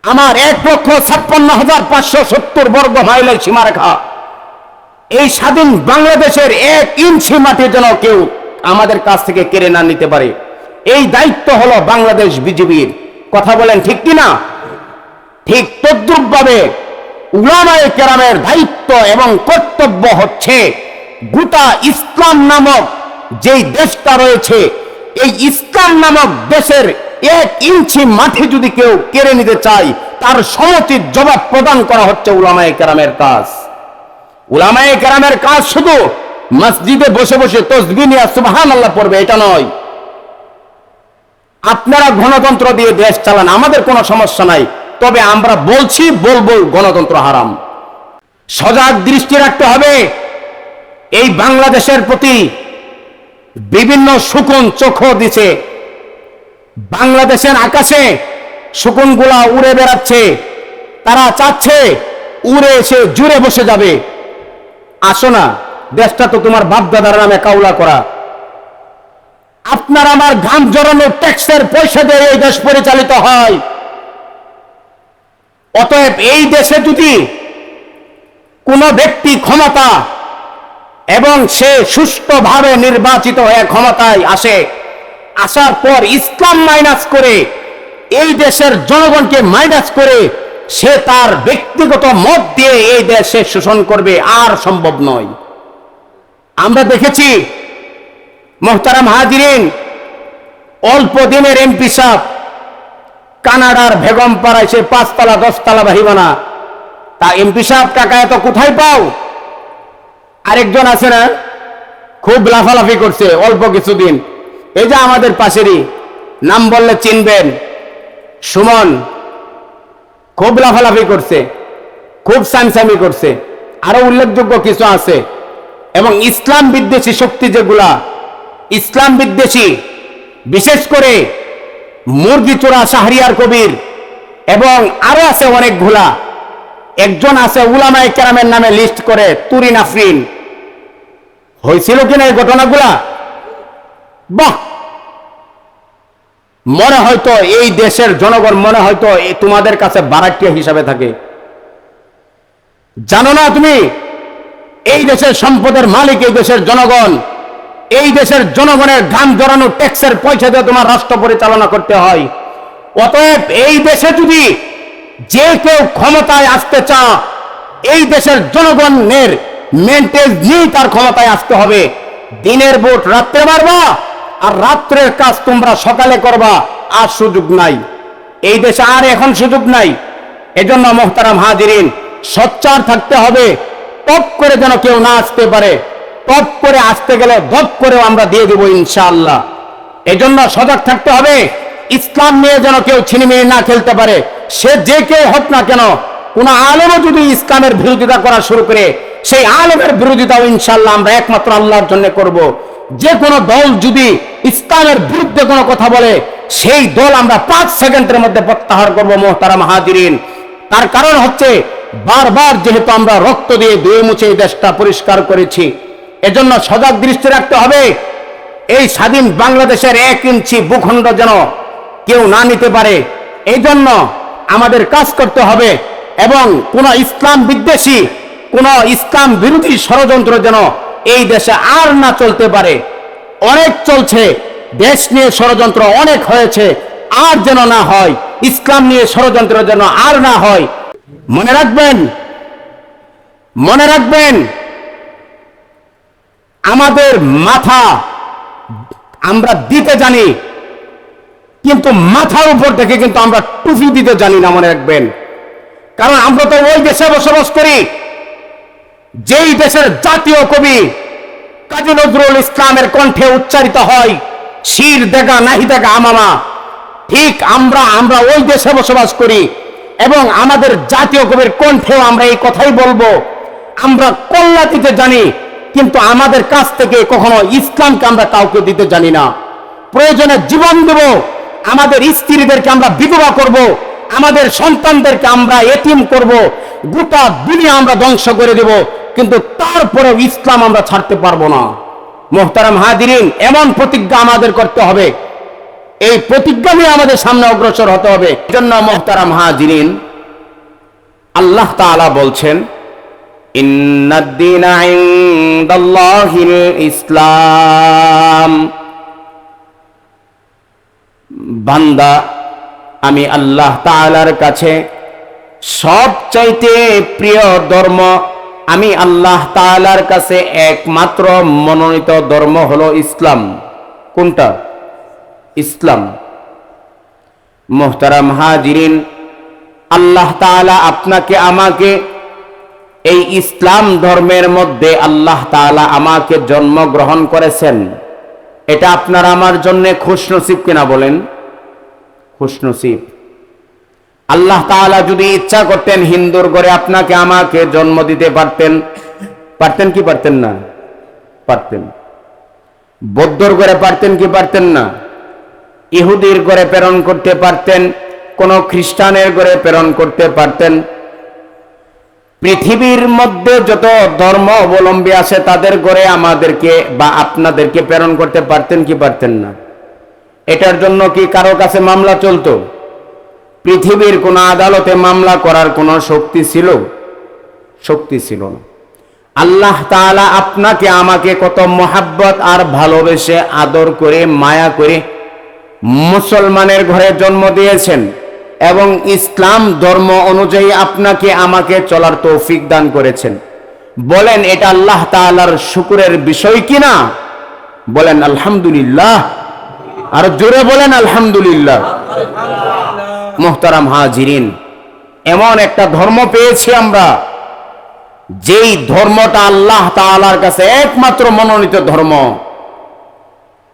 আমার 1,56,570 বর্গ মাইলের সীমারেখা। এই স্বাধীন বাংলাদেশের 1 ইঞ্চি মাটি যেন কেউ আমাদের কাছ থেকে কেড়ে না নিতে পারে, এই দায়িত্ব হলো বাংলাদেশ বিজিবির। কথা বলেন ঠিক কিনা? ঠিক তদ্রুপভাবে উলামায়ে কেরামের দায়িত্ব এবং কর্তব্য হচ্ছে গোটা ইসলাম নামক যেই দেশটা রয়েছে, এই ইসলাম নামক দেশের 1 ইঞ্চি মাটি যদি কেউ কেড়ে নিতে চায়, তার সমুচিত জবাব প্রদান করা হচ্ছে উলামায়ে কেরামের কাজ। উলামায়ে কেরামের কাজ শুধু মসজিদে বসে বসে তাসবিহ নিয়ে সুবহানাল্লাহ পড়বে এটা নয়। আপনারা গণতন্ত্র দিয়ে দেশ চালান, আমাদের কোনো সমস্যা নাই, তবে আমরা বলবো গণতন্ত্র হারাম। সজাগ দৃষ্টি রাখতে হবে। এই বাংলাদেশের প্রতি বিভিন্ন শকুন চোখ দিছে। বাংলাদেশের আকাশে শকুনগুলা উড়ে বেড়াচ্ছে, তারা চাচ্ছে উড়ে এসে জুড়ে বসে যাবে। আসো না, দেশটা তো তোমার বাপদাদার নামে কাউলা করা। আপনার আমার ঘাম জড়ানো ট্যাক্সের পয়সা দিয়ে এই দেশ পরিচালিত হয়। অতএব এই দেশে যদি কোনো ব্যক্তি ক্ষমতা এবং সে সুষ্ঠুভাবে নির্বাচিত হয়ে ক্ষমতায় আসে, আসার পর ইসলাম মাইনাস করে, এই দেশের জনগণকে মাইনাস করে সে তার ব্যক্তিগত মত দিয়ে এই দেশে শোষণ করবে, আর সম্ভব নয়। আমরা দেখেছি মোহতারাম হাজিরিন, অল্প দিনের এমপি সাহেব কানাডার বেগম পাড়ায় সে 5 তলা 10 তলা বাহিবানা। তা এমপি সাহেব টাকা এত কোথায় পাও? আরেকজন আছে না, খুব লাফালাফি করছে অল্প কিছুদিন, এই যে আমাদের পাশেরই, নাম বললে চিনবেন, সুমন, খুব লাফালাফি করছে, খুব সামসামি করছে। আরো উল্লেখযোগ্য কিছু আছে। এবং ইসলাম বিদ্বেষী শক্তি যেগুলা, ইসলাম বিদ্বেষী, বিশেষ করে মুরগি চোরা শাহরিয়ার কবির এবং আরো আছে অনেকগুলা। একজন আছে উলামায়ে কেরামের নামে লিস্ট করে, তুরিন আফরিন। হয়েছিল কিনা এই ঘটনাগুলা? বাহ, মনে হয়তো এই দেশের জনগণ মনে হয়তো তোমাদের কাছে বারাটিয়া হিসাবে থাকে। জানো না তুমি এই দেশের সম্পদের মালিক এই দেশের জনগণ। এই দেশের জনগণের ঘাম জড়ানো ট্যাক্সের পয়সা দিয়ে তোমার রাষ্ট্র পরিচালনা করতে হয়। অতএব এই দেশে যদি যে কেউ ক্ষমতায় আসতে চা, এই দেশের জনগণের মেন্টেজ নিয়ে তার ক্ষমতায় আসতে হবে। দিনের ভোট রাত্রে মারবা, আর রাত্রের কাজ তোমরা সকালে করবা, আর সুযোগ নাই এই দেশে, আর এখন সুযোগ নাই। এজন্য মোহতারাম হাজিরিন, সোচ্চার থাকতে হবে, টপ করে যেন কেউ না আসতে পারে। টপ করে আসতে গেলে দপ করেও আমরা দিয়ে দেব ইনশাআল্লাহ। এজন্য সজাগ থাকতে হবে, ইসলাম নিয়ে যেন কেউ ছিনিমিনি না খেলতে পারে। সে যে কেউ হোক না কেন, কোন আলেমও যদি ইসলামের বিরোধিতা করা শুরু করে, সেই আলেমের বিরোধিতাও ইনশাআল্লাহ আমরা একমাত্র আল্লাহর জন্য করব। যে কোনো দল যদি ইসলামের বিরুদ্ধে কোনো কথা বলে, সেই দল আমরা 5 সেকেন্ডের মধ্যে প্রত্যাহার করব মোহতারাম হাজিরিন। তার কারণ হচ্ছে বারবার যেহেতু আমরা রক্ত দিয়ে ধুয়ে মুছে এই দেশটা পরিষ্কার করেছি, এজন্য সজাগ দৃষ্টি রাখতে হবে। এই স্বাধীন বাংলাদেশের 1 ইঞ্চি ভূখণ্ড যেন কেউ না নিতে পারে, এই জন্য আমাদের কাজ করতে হবে। এবং কোন ইসলাম বিদ্বেষী, কোন ইসলাম বিরোধী ষড়যন্ত্র যেন এই দেশে আর না চলতে পারে। অনেক চলছে, দেশ নিয়ে ষড়যন্ত্র অনেক হয়েছে, আর যেন না হয়। ইসলাম নিয়ে ষড়যন্ত্র যেন আর না হয়। মনে রাখবেন আমাদের মাথা আমরা দিতে জানি, কিন্তু মাথার উপর থেকে কিন্তু আমরা টুপি দিতে জানি না। মনে রাখবেন, কারণ আমরা তো ওই দেশে বসবাস করি যেই দেশের জাতীয় কবি কাজী নজরুল ইসলামের কণ্ঠে উচ্চারিত হয়, শির দেখা নাহি দেখা আমামা। ঠিক আমরা ওই দেশে বসবাস করি এবং আমাদের জাতীয় কবির কণ্ঠেও আমরা এই কথাই বলবো। আমরা কল্যাণ দিতে জানি, কিন্তু আমাদের কাছ থেকে কখনো ইসলামকে আমরা কাউকে দিতে জানি না। প্রয়োজনে জীবন দেব, আমাদের স্ত্রীদেরকে আমরা বিধবা করব, আমাদের সন্তানদেরকে আমরা এতিম করব, গোটা দুনিয়া আমরা ধ্বংস করে দেব, কিন্তু তারপরেও ইসলাম আমরা ছাড়তে পারবো না। মোহতারাম হাজিরিন, এমন প্রতিজ্ঞা আমাদের করতে হবে। এই প্রতিজ্ঞা নিয়ে আমাদের সামনে অগ্রসর হতে হবে। এজন্য মুহতারাম হাজিরিন, আল্লাহ তাআলা বলছেন, ইন্নাদ-দীনা ইনদাল্লাহিল ইসলাম। বান্দা, আমি আল্লাহ তাআলার কাছে সবচাইতে প্রিয় ধর্ম, আমি আল্লাহ তাআলার কাছে একমাত্র মনোনীত ধর্ম হলো ইসলাম। কোনটা? ইসলাম। মুহতারাম হাজিরিন, আল্লাহ তাআলা আপনাকে আমাকে এই ইসলাম ধর্মের মধ্যে আল্লাহ তাআলা আমাকে জন্মগ্রহণ করেছেন। এটা আপনার আমার জন্য খুশনসিব কিনা বলেন? খুশনসিব। আল্লাহ তাআলা যদি ইচ্ছা করতেন হিন্দুর ঘরে আপনাকে আমাকে জন্ম দিতে পারতেন। পারতেন কি পারতেন না? পারতেন। বৌদ্ধর ঘরে পারতেন কি পারতেন না? ইহুদির ঘরে প্রেরণ করতে পারতেন, কোন খ্রিস্টানের ঘরে প্রেরণ করতে পারতেন। পৃথিবীর মধ্যে যত ধর্ম অবলম্বী আছে তাদের ঘরে আমাদেরকে বা আপনাদেরকে প্রেরণ করতে পারতেন কি পারতেন না? এটার জন্য কি কারো কাছে মামলা চলতো? পৃথিবীর কোন আদালতে মামলা করার কোন শক্তি ছিল? শক্তি ছিল না। আল্লাহ তাআলা আপনাকে আমাকে কত মহাব্বত আর ভালোবেসে আদর করে মায়া করে মুসলমানের ঘরে জন্ম দিয়েছেন এবং ইসলাম ধর্ম অনুযায়ী আপনাকে আমাকে চলার তৌফিক দান করেছেন। বলেন এটা আল্লাহ তাআলার শুকরের বিষয় কিনা? বলেন আলহামদুলিল্লাহ। আর জোরে বলেন আলহামদুলিল্লাহ। মুহতারাম হাজিরিন, এমন একটা ধর্ম পেয়েছি আমরা, যেই ধর্মটা আল্লাহ তাআলার কাছে একমাত্র মনোনীত ধর্ম।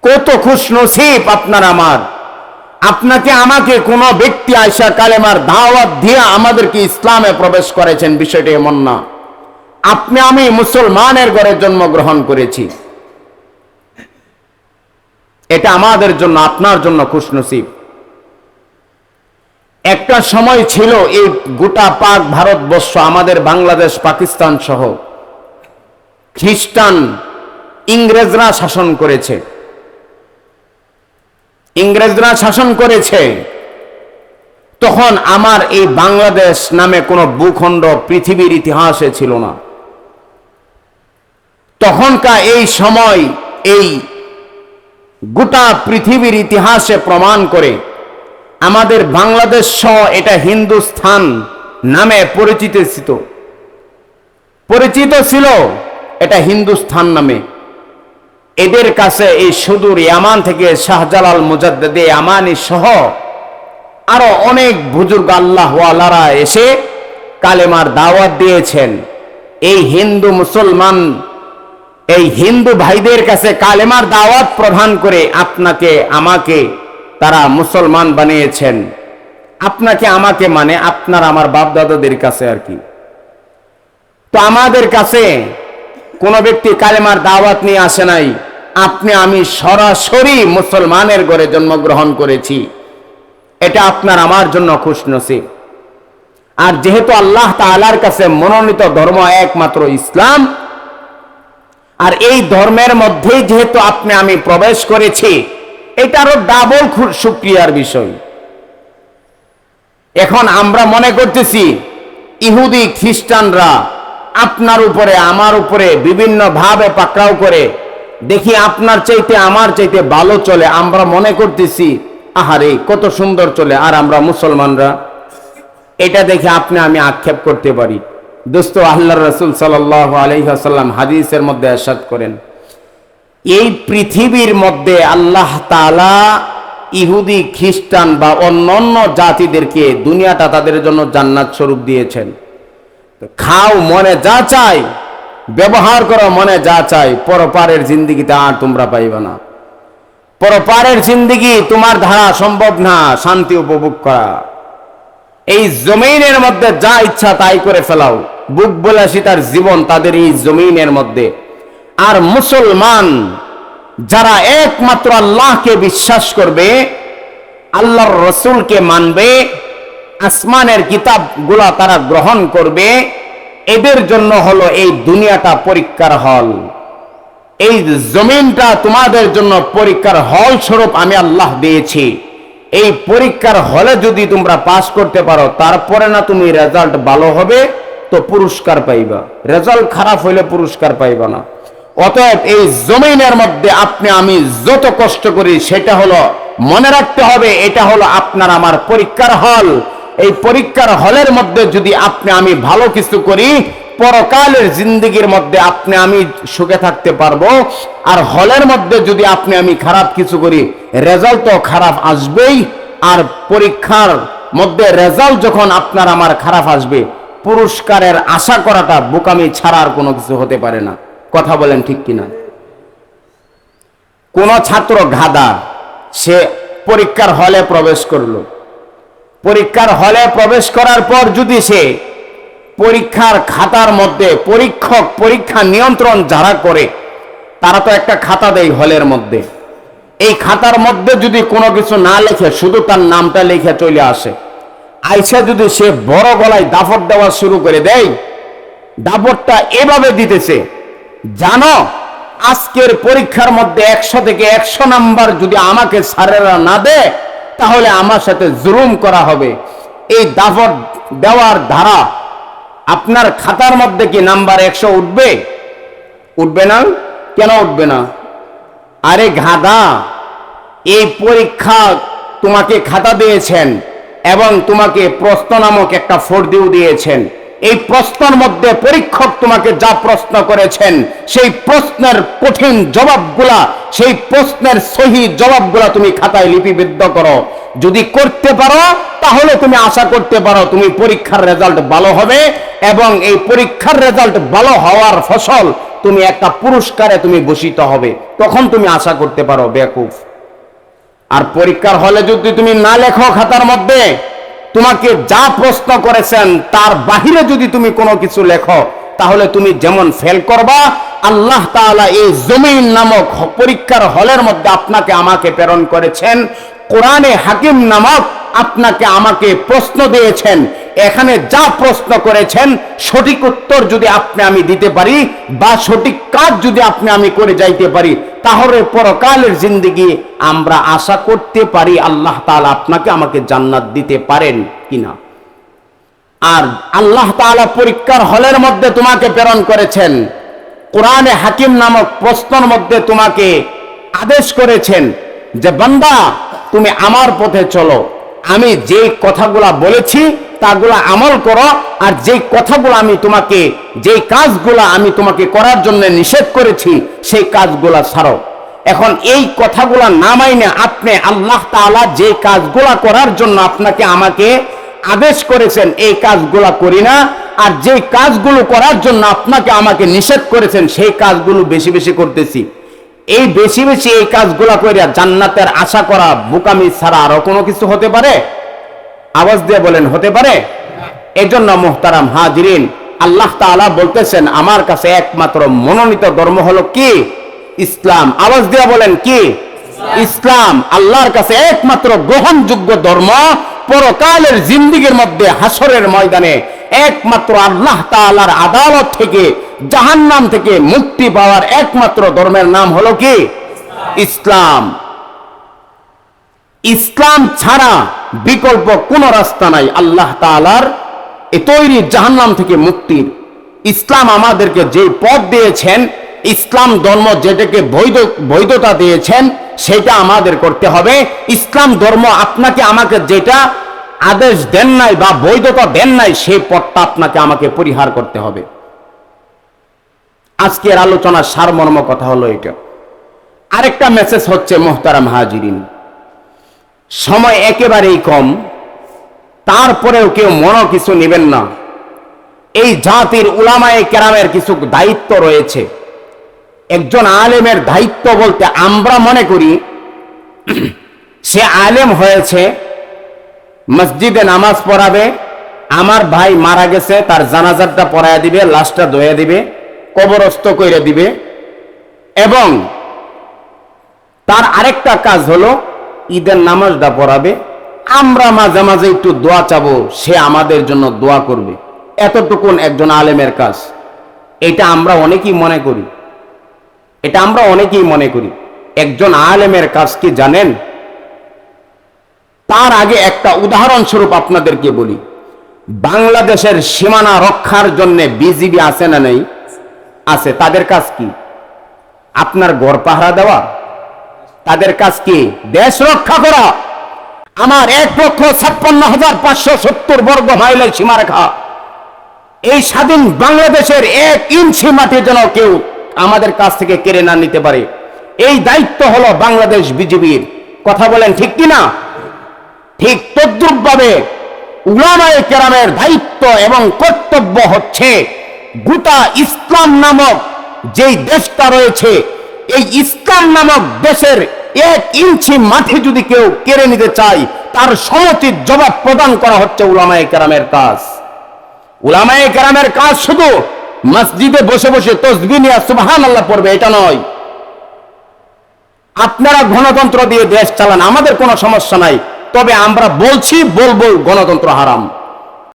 কত খুশনসিব আপনার আমার। আপনাকে আমাকে কোন ব্যক্তি আয়েশা কালেমার দাওয়াত দিয়ে আমাদেরকে ইসলামে প্রবেশ করেছেন, বিষয়টি এমন না। আপনি আমি মুসলমানের ঘরে জন্মগ্রহণ করেছি, এটা আমাদের জন্য আপনার জন্য খুশনসিব। একটা সময় ছিল এই গোটা পাক ভারতবর্ষ, আমাদের বাংলাদেশ পাকিস্তান সহ খ্রিস্টান ইংরেজরা শাসন করেছে। ইংরেজরা শাসন করেছে, তখন আমার এই বাংলাদেশ নামে কোনো ভূখণ্ড পৃথিবীর ইতিহাসে ছিল না। তখনকার এই সময় এই গোটা পৃথিবীর ইতিহাসে প্রমাণ করে আমাদের বাংলাদেশ সহ এটা হিন্দুস্থান নামে পরিচিত ছিল এটা হিন্দুস্থান নামে। এদের কাছে এই সুদূর ইয়ামান থেকে শাহজালাল মুজাদ্দিদে ইয়ামানি সহ আরো অনেক বুজুর্গ আল্লাহওয়ালারা এসে কালেমার দাওয়াত দিয়েছেন। এই হিন্দু মুসলমান, এই হিন্দু ভাইদের কাছে কালেমার দাওয়াত প্রদান করে আপনাকে আমাকে তারা মুসলমান বানিয়েছেন। আপনাকে আমাকে মানে আপনার আমার বাপ দাদাদের কাছে আর কি। তো আমাদের কাছে কোন ব্যক্তি কালেমার দাওয়াত নিয়ে আসে নাই, আপনি আমি সরাসরি মুসলমানের ঘরে জন্মগ্রহণ করেছি। এটা আপনার আমার জন্য খুশনসিব। আর যেহেতু আল্লাহ তাআলার কাছে মনোনীত ধর্ম একমাত্র ইসলাম, আর এই ধর্মের মধ্যেই যেহেতু আপনি আমি প্রবেশ করেছি, এটা আরো ডাবল শুকরিয়ার বিষয়। এখন আমরা মনে করতেছি ইহুদি খ্রিস্টানরা আপনার উপরে আমার উপরে বিভিন্ন ভাবে পাকড়াও করে, দেখি আপনার চাইতে আমার চাইতে ভালো চলে, আমরা মনে করতেছি আহারে কত সুন্দর চলে, আর আমরা মুসলমানরা। এটা দেখে আপনি আমি আক্ষেপ করতে পারি। দোস্ত, আল্লাহর রাসূল সাল্লাল্লাহু আলাইহি ওয়াসাল্লাম হাদিসের মধ্যে ইরশাদ করেন, এই পৃথিবীর মধ্যে আল্লাহ তাআলা ইহুদি খ্রিস্টান বা অন্যান্য জাতিদেরকে দুনিয়াটা তাদের জন্য জান্নাত স্বরূপ দিয়েছেন। খাও মনে যা চাই, ব্যবহার করো মনে যা চাই, পরপারের জিন্দেগিতে আর তোমরা পাইবে না। পরপারের জিন্দেগি তোমার দ্বারা সম্ভব না শান্তি উপভোগ করা। এই জমিনের মধ্যে যা ইচ্ছা তাই করে ফেলাও, বুক বিলাসিতার জীবন তাদের এই জমিনের মধ্যে। আর মুসলমান যারা একমাত্র আল্লাহকে বিশ্বাস করবে, আল্লাহর রসুলকে মানবে, আসমানের কিতাবগুলা তারা গ্রহণ করবে, এদের জন্য হলো এই দুনিয়াটা পরীক্ষার হল। এই জমিনটা তোমাদের জন্য পরীক্ষার হল স্বরূপ আমি আল্লাহ দিয়েছি। এই পরীক্ষার হলে যদি তোমরা পাস করতে পারো, তারপরে না তুমি রেজাল্ট ভালো হবে তো পুরস্কার পাইবা, রেজাল্ট খারাপ হইলে পুরস্কার পাইবা না। অতএব এই জমিনের মধ্যে আপনি আমি যত কষ্ট করি, সেটা হলো মনে রাখতে হবে এটা হলো আপনার আমার পরীক্ষার হল। এই পরীক্ষার হলের মধ্যে যদি আপনি আমি ভালো কিছু করি, পরকালের জিন্দেগির মধ্যে আপনি আমি সুখে থাকতে পারবো। আর হলের মধ্যে যদি আপনি আমি খারাপ কিছু করি, রেজাল্ট তো খারাপ আসবেই। আর পরীক্ষার মধ্যে রেজাল্ট যখন আপনার আমার খারাপ আসবে, পুরস্কারের আশা করাটা বোকামি ছাড়া আর কোনো কিছু হতে পারে না। কথা বলেন ঠিক কিনা? কোন ছাত্র গাধা, সে পরীক্ষার হলে প্রবেশ করলো, পরীক্ষার হলে প্রবেশ করার পর যদি সে পরীক্ষার খাতার মধ্যে, পরীক্ষক পরীক্ষা নিয়ন্ত্রণ যারা করে তারা তো একটা খাতা দেয় হলের মধ্যে, এই খাতার মধ্যে যদি কোনো কিছু না লেখে, শুধু তার নামটা লিখে চলে আসে, আইসা যদি সে বড় গলায় দাপট দেওয়া শুরু করে দেয়, দাপটটা এভাবে দিতেছে, জানো আজকের পরীক্ষার মধ্যে 100 থেকে 100 নাম্বার যদি আমাকে স্যারেরা না দেয়, তাহলে আমার সাথে জুলুম করা হবে। এই দাপট দেওয়ার ধারা আপনার খাতার মধ্যে কি নাম্বার 100 উঠবে? উঠবে না। কেন উঠবে না? আরে গাধা, এই পরীক্ষা তোমাকে খাতা দিয়েছেন এবং তোমাকে প্রশ্ন নামক একটা ফর্দিও দিয়েছেন। এই প্রশ্নের মধ্যে পরীক্ষক তোমাকে যা প্রশ্ন করেছেন, সেই প্রশ্নের কঠিন জবাবগুলা, সেই প্রশ্নের সহি জবাবগুলা তুমি খাতায় লিপিবদ্ধ করো। যদি করতে পারো, তাহলে তুমি আশা করতে পারো তুমি পরীক্ষার রেজাল্ট ভালো হবে, এবং এই পরীক্ষার রেজাল্ট ভালো হওয়ার ফসল তুমি একটা পুরস্কারে তুমি ভূষিত হবে। তখন তুমি আশা করতে পারো বেকুফ। আর পরীক্ষার হলে যদি তুমি না লেখো খাতার মধ্যে, তোমাকে যা প্রশ্ন করেছেন তার বাহিরে যদি তুমি কোনো কিছু লেখো, তাহলে তুমি যেমন ফেল করবা, আল্লাহ তাআলা এই জমিন নামক পরীক্ষার হলের মধ্যে আপনাকে আমাকে প্রেরণ করেছেন। কোরআনে হাকিম নামক আপনাকে আমাকে প্রশ্ন দিয়েছেন। এখানে যা প্রশ্ন করেছেন, সঠিক উত্তর যদি আপনি আমি দিতে পারি, বা সঠিক কাজ যদি আপনি আমি করে যাইতে পারি, তাহলে পরকালের জিন্দেগি আমরা আশা করতে পারি আল্লাহ তাআলা আপনাকে আমাকে জান্নাত দিতে পারেন কিনা। আর আল্লাহ তাআলা পরীক্ষার হলের মধ্যে তোমাকে প্রেরণ করেছেন, কোরআনে হাকিম নামক প্রশ্নের মধ্যে তোমাকে আদেশ করেছেন যে বান্দা তুমি আমার পথে চলো, আমি যে কথাগুলা বলেছি তাগুলা আমল করো, আর যে কথাগুলো আমি তোমাকে, যে কাজগুলা আমি তোমাকে করার জন্য নিষেধ করেছি, সেই কাজগুলা ছাড়ো। এখন এই কথাগুলা না মাইনে আপনি আল্লাহ তাআলা যে কাজগুলা করার জন্য আপনাকে আমাকে আদেশ করেছেন, এই কাজগুলা করি না, আর যে কাজগুলো করার জন্য আপনাকে আমাকে নিষেধ করেছেন, সেই কাজগুলো বেশি বেশি করতেছি। এই বেশি বেশি এই কাজগুলা করে জান্নাতের আশা করা বোকামি ছাড়া আরো কোনো কিছু হতে পারে? আওয়াজ দিয়ে বলেন, হতে পারে? এই জন্য মুহতারাম হাজিরিন, আল্লাহ তাআলা বলতেছেন আমার কাছে একমাত্র মনোনীত ধর্ম হলো কি? ইসলাম। আওয়াজ দিয়ে বলেন কি? ইসলাম আল্লাহর কাছে একমাত্র গ্রহণযোগ্য ধর্ম। পরকালের জিন্দেগির মধ্যে হাসরের ময়দানে একমাত্র আল্লাহ তাআলার আদালত থেকে, জাহান্নাম থেকে মুক্তি পাওয়ার একমাত্র ধর্মের নাম হলো কি? ইসলাম। ইসলাম ছাড়া বিকল্প কোন রাস্তা নাই আল্লাহ তাআলার এই তৈরি জাহান্নাম থেকে মুক্তির। ইসলাম আমাদেরকে যে পথ দিয়েছেন, ইসলাম ধর্ম যেটাকে বৈধতা দিয়েছেন, সেটা আমাদের করতে হবে। ইসলাম ধর্ম আপনাকে আমাকে যেটা আদেশ দেন নাই বা বৈধতা দেন নাই, সেই পথটা আপনাকে আমাকে পরিহার করতে হবে। আজকের আলোচনার সারমর্ম কথা হলো এটা। আরেকটা মেসেজ হচ্ছে মুহতারাম হাজিরিন, সময় একেবারেই কম, তারপরেও কেউ মনে কিছু নেবেন না। এই জাতির উলামায়ে কেরামের কিছু দায়িত্ব রয়েছে। একজন আলেমের দায়িত্ব বলতে আমরা মনে করি সে আলেম হয়েছে, মসজিদে নামাজ পড়াবে, আমার ভাই মারা গেছে তার জানাজারটা পড়ায় দিবে, লাশটা ধুয়ে দিবে, কবরস্থ করে দিবে, এবং তার আরেকটা কাজ হলো ঈদের নামাজটা পড়াবে, আমরা মাঝে মাঝে একটু দোয়া চাবো, সে আমাদের জন্য দোয়া করবে। এতটুকুন একজন আলেমের কাজ। এটা আমরা অনেকেই মনে করি। এটা আমরা অনেকেই মনে করি। একজন আলেমের কাজ কি জানেন? তার আগে একটা উদাহরণস্বরূপ আপনাদেরকে বলি। বাংলাদেশের সীমানা রক্ষার জন্য বিজিবি আছে না নেই? আছে। তাদের কাজ কি? আপনার ঘর পাহারা দেওয়া। তাদের কাজ কি? দেশ রক্ষা করা। আমার 1,56,570 বর্গ মাইলের সীমারেখা, এই স্বাধীন বাংলাদেশের 1 ইঞ্চি মাটি যেন কেউ আমাদের কাছ থেকে কেড়ে না নিতে পারে, এই দায়িত্ব হলো বাংলাদেশ বিজিবির। কথা বলেন ঠিক কিনা? ঠিক তদ্রুপ ভাবে উলামায়ে কেরামের দায়িত্ব এবং কর্তব্য হচ্ছে গোটা ইসলাম নামক যেই দেশটা রয়েছে, এই ইসলাম নামক দেশের 1 ইঞ্চি মাটি যদি কেউ কেড়ে নিতে চায়, তার সমুচিত জবাব প্রদান করা হচ্ছে উলামায়ে কেরামের কাজ। উলামায়ে কেরামের কাজ শুধু মসজিদে বসে বসে তাসবিহ নিয়ে সুবহানাল্লাহ পড়বে এটা নয়। আপনারা গণতন্ত্র দিয়ে দেশ চালান, আমাদের কোনো সমস্যা নাই, তবে আমরা বলবো গণতন্ত্র হারাম।